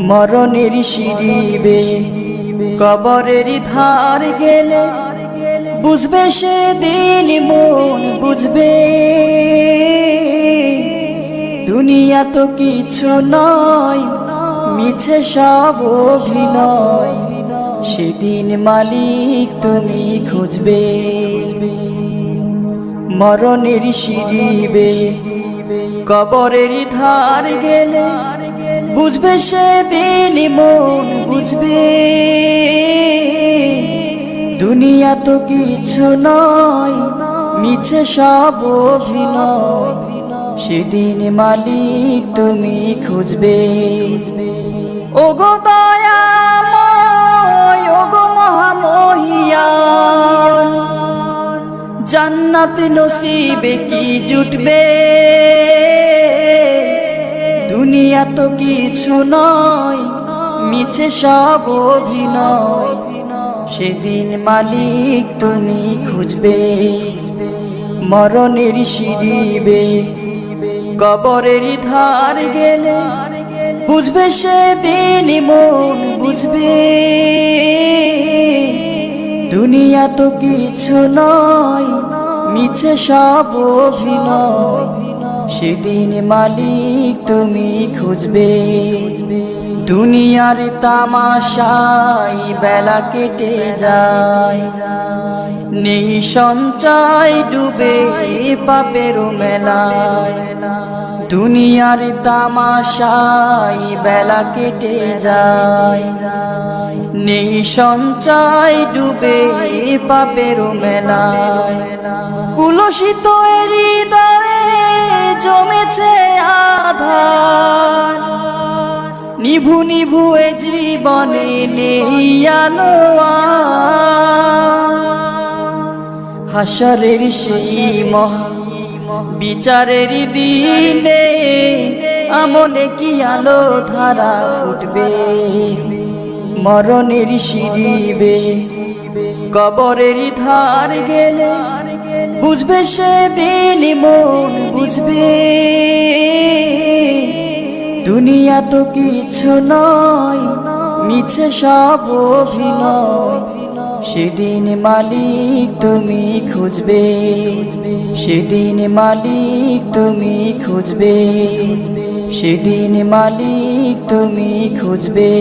মরণের সিঁড়ি কবরের ধার গেলে বুঝবে সেদিন মন বুঝবে দুনিয়া তো কিছু নয় মিছে সব অভিনয় সেদিন মালিক তুমি খুঁজবে মরণের সিঁড়ি কবরের ধার গেলে বুঝবে সেদিন মন বুঝবে দুনিয়া তো কিছু নয় মিছে সব অভিনয় সেদিন মালিক তুমি খুঁজবে ওগো দয়াময় ওগো মহামহিয়ান জান্নাত নসিবে কি জুটবে দুনিয়া তো কিছু নয় মিছে সব অভিনয় সেদিন মালিক তুমি খুঁজবে মরণের সিঁড়ি কবরের ধার গেলে বুঝবে সেদিন মন বুঝবে দুনিয়া তো কিছু নয় মিছে সব অভিনয় সেদিন মালিক তুমি খুঁজবে দুনিয়ার তামাশাই বেলা কেটে যায় নেই সঞ্চয় ডুবে পাপের মেলায় দুনিয়ার তামাশাই বেলা কেটে যায় নেই সঞ্চয় ডুবে পাপের মেলায় কুলসিত হৃদয়ে জমেছে আধার নিভু নিভু এ জীবনে নেই আলো হাসরের সেই মহা বিচারের দিনে আমলে কি আলো ধারা ফুটবে মরণের সিঁড়ি কবরের ধার গেলে বুঝবে সেদিন মন বুঝবে দুনিয়া তো কিছু নয় মিছে সব অভিনয় সেদিন মালিক তুমি খুঁজবে সেদিন মালিক তুমি খুঁজবে সেদিন মালিক তুমি খুঁজবে